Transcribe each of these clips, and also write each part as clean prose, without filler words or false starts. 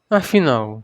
Afinal, o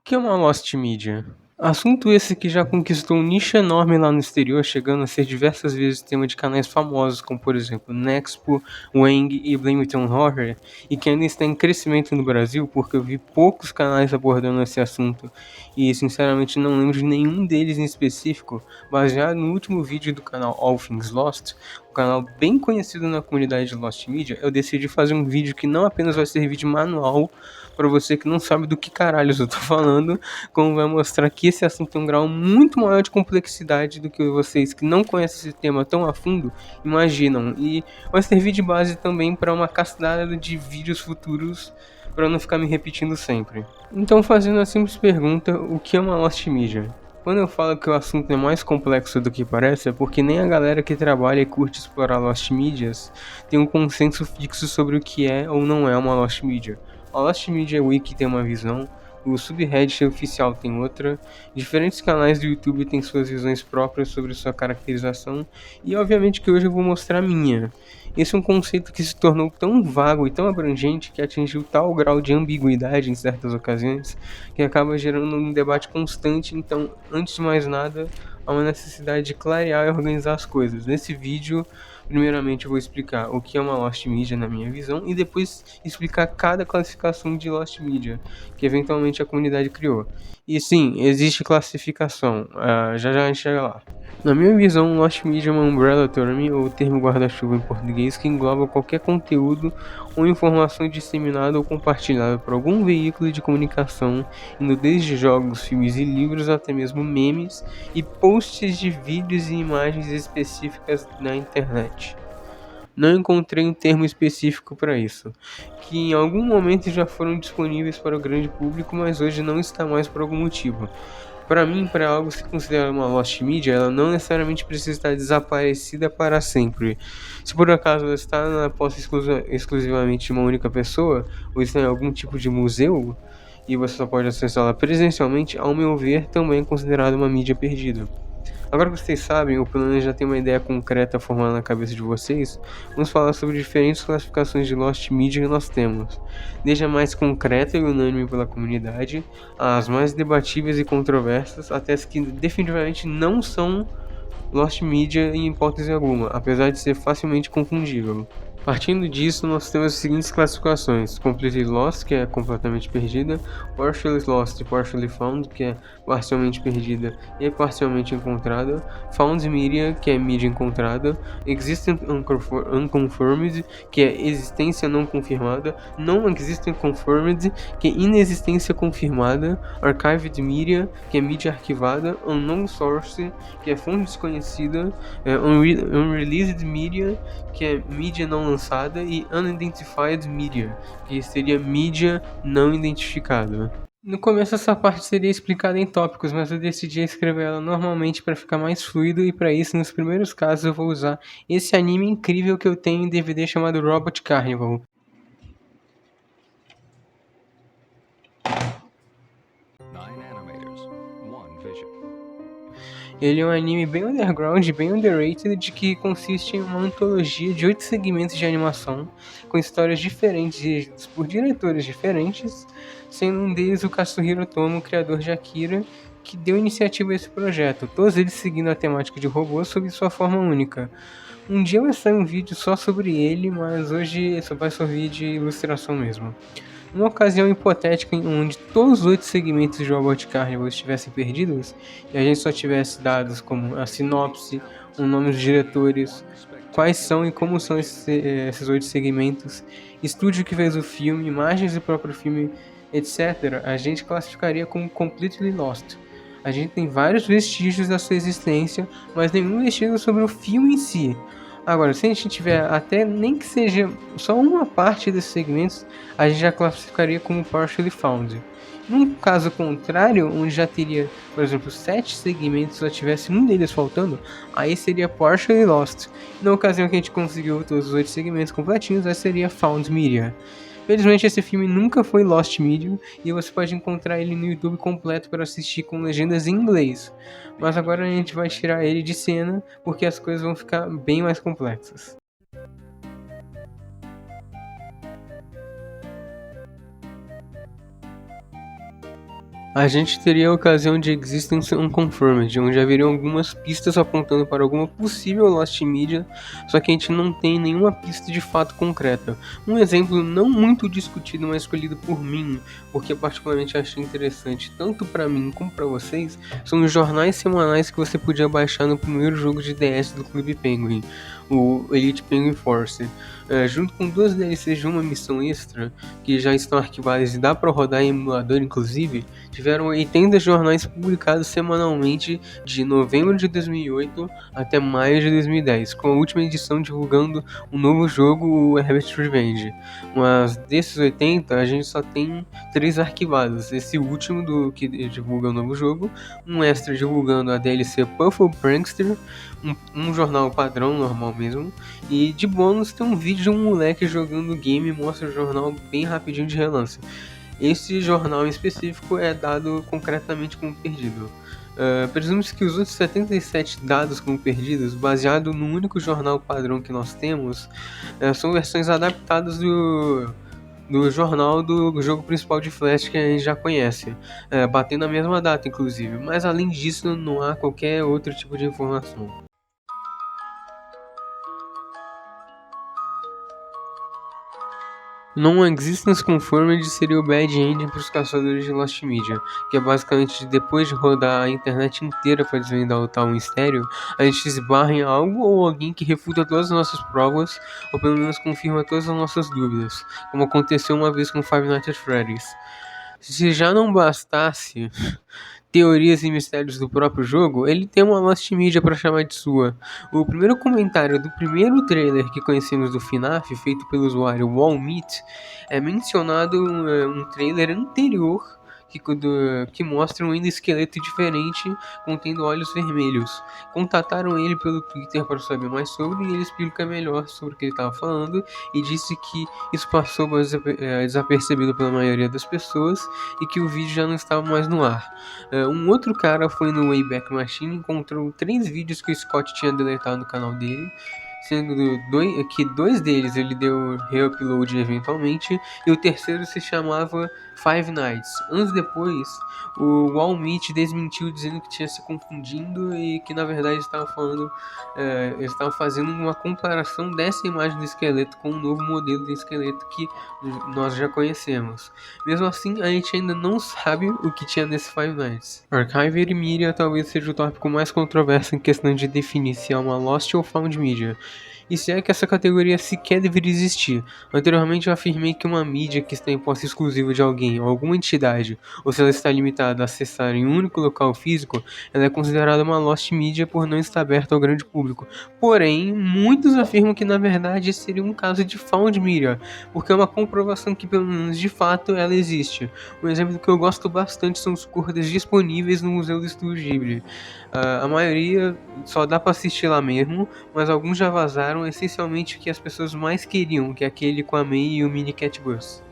que é uma Lost Media? Assunto esse que já conquistou um nicho enorme lá no exterior, chegando a ser diversas vezes tema de canais famosos como, por exemplo, Nexpo, Wang e Blameton Horror, e que ainda está em crescimento no Brasil porque eu vi poucos canais abordando esse assunto e sinceramente não lembro de nenhum deles em específico, baseado no último vídeo do canal All Things Lost, um canal bem conhecido na comunidade de Lost Media. Eu decidi fazer um vídeo que não apenas vai servir de manual para você que não sabe do que caralhos eu tô falando, como vai mostrar que esse assunto tem um grau muito maior de complexidade do que vocês que não conhecem esse tema tão a fundo imaginam, e vai servir de base também para uma cascata de vídeos futuros para não ficar me repetindo sempre. Então, fazendo a simples pergunta, o que é uma Lost Media? Quando eu falo que o assunto é mais complexo do que parece, é porque nem a galera que trabalha e curte explorar Lost Medias tem um consenso fixo sobre o que é ou não é uma Lost Media. A Lost Media Wiki tem uma visão, o subreddit oficial tem outra, diferentes canais do YouTube têm suas visões próprias sobre sua caracterização, e obviamente que hoje eu vou mostrar a minha. Esse é um conceito que se tornou tão vago e tão abrangente que atingiu tal grau de ambiguidade em certas ocasiões que acaba gerando um debate constante. Então, antes de mais nada, há uma necessidade de clarear e organizar as coisas. Nesse vídeo, primeiramente eu vou explicar o que é uma Lost Media na minha visão e depois explicar cada classificação de Lost Media que eventualmente a comunidade criou. E sim, existe classificação, já já a gente chega lá. Na minha visão, Lost Media é uma umbrella term, ou termo guarda-chuva em português, que engloba qualquer conteúdo ou informação disseminada ou compartilhada por algum veículo de comunicação, indo desde jogos, filmes e livros até mesmo memes e posts de vídeos e imagens específicas na internet. Não encontrei um termo específico para isso, que em algum momento já foram disponíveis para o grande público, mas hoje não está mais por algum motivo. Para mim, para algo se considerar uma lost media, ela não necessariamente precisa estar desaparecida para sempre. Se por acaso ela está na posse exclusivamente de uma única pessoa, ou está em algum tipo de museu, e você só pode acessá-la presencialmente, ao meu ver, também é considerada uma mídia perdida. Agora que vocês sabem, o plano já tem uma ideia concreta formada na cabeça de vocês, vamos falar sobre diferentes classificações de Lost Media que nós temos, desde a mais concreta e unânime pela comunidade, as mais debatíveis e controversas, até as que definitivamente não são Lost Media em hipótese alguma, apesar de ser facilmente confundível. Partindo disso, nós temos as seguintes classificações: Completely Lost, que é completamente perdida; Partially Lost e Partially Found, que é parcialmente perdida e parcialmente encontrada; Found Media, que é mídia encontrada; Existent Unconfirmed, que é existência não confirmada; Non-Existent Confirmed, que é inexistência confirmada; Archived Media, que é mídia arquivada; Unknown Source, que é fonte desconhecida; Unreleased Media, que é mídia não lançada; e Unidentified Media, que seria mídia não identificada. No começo essa parte seria explicada em tópicos, mas eu decidi escrever ela normalmente para ficar mais fluido, e para isso, nos primeiros casos, eu vou usar esse anime incrível que eu tenho em DVD chamado Robot Carnival. Ele é um anime bem underground, bem underrated, que consiste em uma antologia de 8 segmentos de animação, com histórias diferentes dirigidas por diretores diferentes, sendo um deles o Katsuhiro Otomo, criador de Akira, que deu iniciativa a esse projeto, todos eles seguindo a temática de robôs sob sua forma única. Um dia vai sair um vídeo só sobre ele, mas hoje só vai servir de ilustração mesmo. Numa ocasião hipotética em onde todos os 8 segmentos de Robot Carnival estivessem perdidos, e a gente só tivesse dados como a sinopse, o nome dos diretores, quais são e como são esses 8 segmentos, estúdio que fez o filme, imagens do próprio filme, etc., a gente classificaria como Completely Lost. A gente tem vários vestígios da sua existência, mas nenhum vestígio sobre o filme em si. Agora, se a gente tiver até nem que seja só uma parte desses segmentos, a gente já classificaria como partially found. Num caso contrário, onde já teria, por exemplo, 7 segmentos, só tivesse um deles faltando, aí seria partially lost. Na ocasião que a gente conseguiu todos os 8 segmentos completinhos, aí seria found media. Felizmente esse filme nunca foi Lost Media e você pode encontrar ele no YouTube completo para assistir com legendas em inglês. Mas agora a gente vai tirar ele de cena porque as coisas vão ficar bem mais complexas. A gente teria a ocasião de Existence Unconfirmed, onde haveriam algumas pistas apontando para alguma possível Lost Media, só que a gente não tem nenhuma pista de fato concreta. Um exemplo não muito discutido, mas escolhido por mim, porque particularmente achei interessante, tanto para mim como para vocês, são os jornais semanais que você podia baixar no primeiro jogo de DS do Clube Penguin, o Elite Penguin Force. Junto com duas DLCs de uma missão extra, que já estão arquivadas e dá para rodar em emulador inclusive, tiveram 80 jornais publicados semanalmente de novembro de 2008 até maio de 2010, com a última edição divulgando um novo jogo, o Herbert Revenge. Mas desses 80, a gente só tem 3 arquivados. Esse último do que divulga o novo jogo, um extra divulgando a DLC Puffle Prankster, um jornal padrão normal mesmo, e de bônus tem um vídeo de um moleque jogando o game e mostra o jornal bem rapidinho de relance. Esse jornal em específico é dado concretamente como perdido. Presume-se que os outros 77 dados como perdidos, baseado no único jornal padrão que nós temos, são versões adaptadas do jornal do jogo principal de Flash que a gente já conhece, batendo a mesma data inclusive, mas além disso não há qualquer outro tipo de informação. Non-Existence Confirmed seria o bad ending para os caçadores de Lost Media, que é basicamente depois de rodar a internet inteira para desvendar o tal mistério, a gente esbarra em algo ou alguém que refuta todas as nossas provas, ou pelo menos confirma todas as nossas dúvidas, como aconteceu uma vez com Five Nights at Freddy's. Se já não bastasse teorias e mistérios do próprio jogo, ele tem uma Lost Media para chamar de sua. O primeiro comentário do primeiro trailer que conhecemos do FNAF, feito pelo usuário Wallmeet, é mencionado um trailer anterior que mostra um endoesqueleto diferente contendo olhos vermelhos. Contataram ele pelo Twitter para saber mais sobre e ele explica melhor sobre o que ele estava falando e disse que isso passou desapercebido pela maioria das pessoas e que o vídeo já não estava mais no ar. Um outro cara foi no Wayback Machine e encontrou 3 vídeos que o Scott tinha deletado no canal dele, sendo que 2 deles ele deu reupload eventualmente e o terceiro se chamava Five Nights. Anos depois, o Wallmeet desmentiu dizendo que tinha se confundindo e que na verdade eles estavam fazendo uma comparação dessa imagem do esqueleto com um novo modelo de esqueleto que nós já conhecemos. Mesmo assim, a gente ainda não sabe o que tinha nesse Five Nights. Archive Media talvez seja o tópico mais controverso em questão de definir se é uma Lost ou Found Media, e se é que essa categoria sequer deveria existir. Anteriormente eu afirmei que uma mídia que está em posse exclusiva de alguém ou alguma entidade, ou se ela está limitada a acessar em um único local físico, ela é considerada uma Lost Media por não estar aberta ao grande público. Porém, muitos afirmam que na verdade esse seria um caso de Found Media, porque é uma comprovação que pelo menos de fato ela existe. Um exemplo que eu gosto bastante são os curtas disponíveis no Museu do Estúdio Ghibli. A maioria só dá para assistir lá mesmo, mas alguns já vazaram essencialmente o que as pessoas mais queriam, que é aquele com a Mei e o Mini Cat Bus.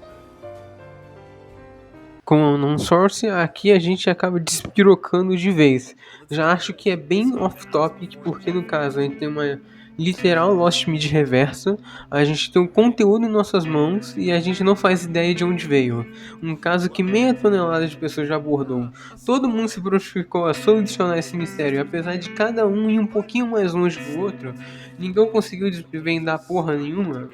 Com o non-source, aqui a gente acaba despirocando de vez. Já acho que é bem off-topic, porque no caso a gente tem uma literal Lost Media reversa, a gente tem um conteúdo em nossas mãos e a gente não faz ideia de onde veio. Um caso que meia tonelada de pessoas já abordou. Todo mundo se prontificou a solucionar esse mistério, e apesar de cada um ir um pouquinho mais longe do outro, ninguém conseguiu desvendar porra nenhuma.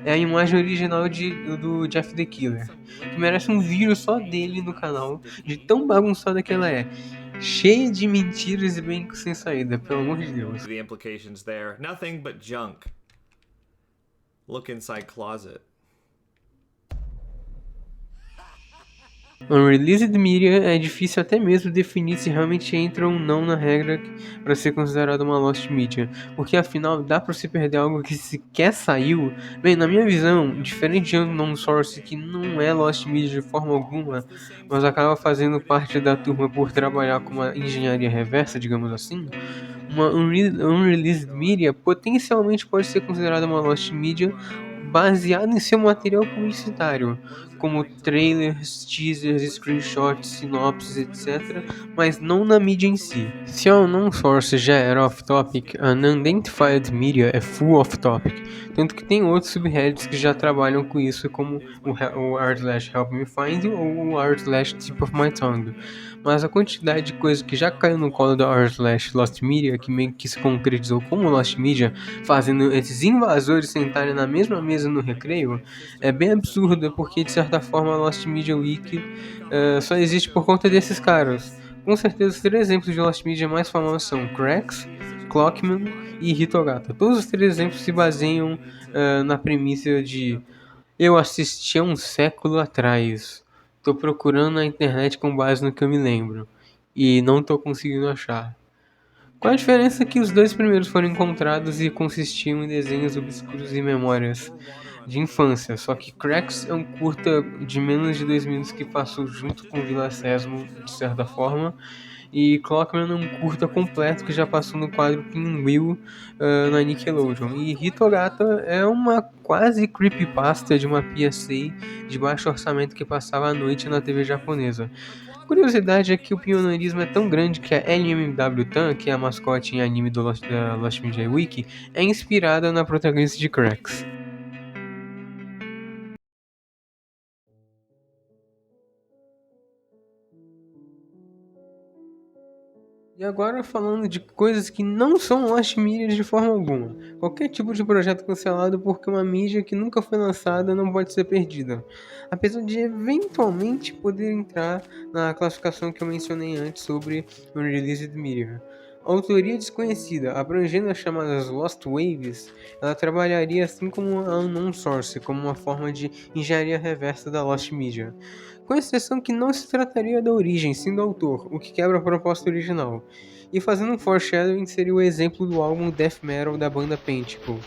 É a imagem original do Jeff the Killer, que merece um vídeo só dele no canal, de tão bagunçada que ela é. Cheia de mentiras e bem sem saída, pelo amor de Deus. The implications there. Nothing but junk. Look inside closet. Unreleased Media é difícil até mesmo definir se realmente entra ou não na regra para ser considerado uma Lost Media, porque afinal dá para se perder algo que sequer saiu. Bem, na minha visão, diferente de um non-source que não é Lost Media de forma alguma, mas acaba fazendo parte da turma por trabalhar com uma engenharia reversa, digamos assim, uma Unreleased Media potencialmente pode ser considerada uma Lost Media baseada em seu material publicitário, como trailers, teasers, screenshots, sinopses, etc., mas não na mídia em si. Se a unknown source já era off-topic, a unidentified media é full off-topic, tanto que tem outros subreddits que já trabalham com isso, como o r/helpmefind ou o r/tip of my tongue. Mas a quantidade de coisa que já caiu no colo da r/lost media, que meio que se concretizou como lost media, fazendo esses invasores sentarem na mesma mesa no recreio, é bem absurda, porque de certa forma a Lost Media Week só existe por conta desses caras. Com certeza os 3 exemplos de Lost Media mais famosos são Cracks, Clockman e Hitogata. Todos os 3 exemplos se baseiam na premissa de eu assisti há um século atrás, tô procurando na internet com base no que eu me lembro, e não tô conseguindo achar. Com a diferença que os 2 primeiros foram encontrados e consistiam em desenhos obscuros e memórias de infância, só que Cracks é um curta de menos de 2 minutos que passou junto com Vila Sésamo, de certa forma, e Clockman é um curta completo que já passou no quadro Pinwheel na Nickelodeon. E Hitogata é uma quase creepypasta de uma PSA de baixo orçamento que passava à noite na TV japonesa. A curiosidade é que o pioneirismo é tão grande que a LMW Tan, que é a mascote em anime da Lost Media Wiki, é inspirada na protagonista de Cracks. E agora falando de coisas que não são Lost Media de forma alguma. Qualquer tipo de projeto cancelado porque uma mídia que nunca foi lançada não pode ser perdida. Apesar de eventualmente poder entrar na classificação que eu mencionei antes sobre Unreleased Media. A autoria desconhecida, abrangendo as chamadas Lost Waves, ela trabalharia assim como a Unknown Source, como uma forma de engenharia reversa da Lost Media. Com exceção que não se trataria da origem, sim do autor, o que quebra a proposta original. E fazendo um foreshadowing seria o exemplo do álbum Death Metal da banda Pentacle.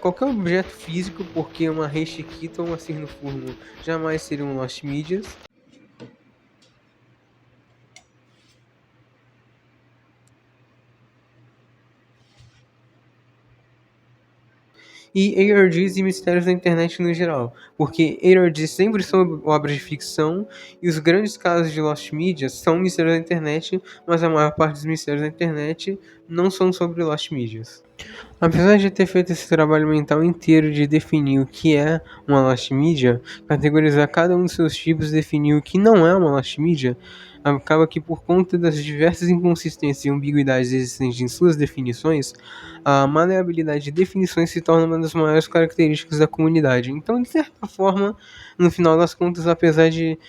Qualquer objeto físico, porque uma Rei Chiquita ou uma Cirno-Furno jamais seriam Lost Medias. E ARGs e mistérios da internet no geral, porque ARGs sempre são obras de ficção e os grandes casos de Lost Media são mistérios da internet, mas a maior parte dos mistérios da internet não são sobre Lost Medias. Apesar de ter feito esse trabalho mental inteiro de definir o que é uma Lost Media, categorizar cada um dos seus tipos e definir o que não é uma Lost Media, acaba que por conta das diversas inconsistências e ambiguidades existentes em suas definições, a maleabilidade de definições se torna uma das maiores características da comunidade. Então, de certa forma, no final das contas, apesar de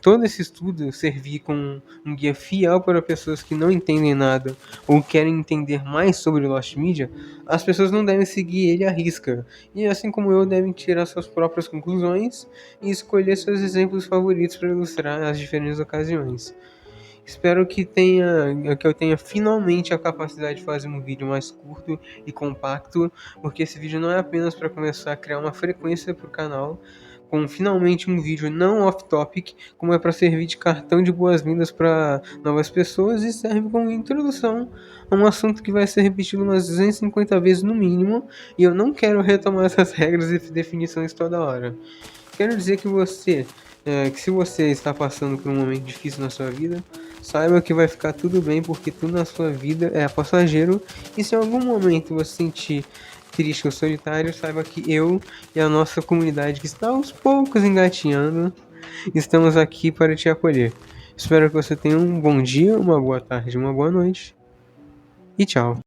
todo esse estudo servir como um guia fiel para pessoas que não entendem nada ou querem entender mais sobre Lost Media, as pessoas não devem seguir ele à risca. E assim como eu, devem tirar suas próprias conclusões e escolher seus exemplos favoritos para ilustrar as diferentes ocasiões. Espero que eu tenha finalmente a capacidade de fazer um vídeo mais curto e compacto, porque esse vídeo não é apenas para começar a criar uma frequência para o canal, com finalmente um vídeo não off-topic, como é para servir de cartão de boas-vindas para novas pessoas e serve como introdução a um assunto que vai ser repetido umas 250 vezes no mínimo, e eu não quero retomar essas regras e definições toda hora. Quero dizer que se você está passando por um momento difícil na sua vida, saiba que vai ficar tudo bem, porque tudo na sua vida é passageiro, e se em algum momento você sentir triste ou solitário, saiba que eu e a nossa comunidade, que está aos poucos engatinhando, estamos aqui para te acolher. Espero que você tenha um bom dia, uma boa tarde, uma boa noite, e tchau.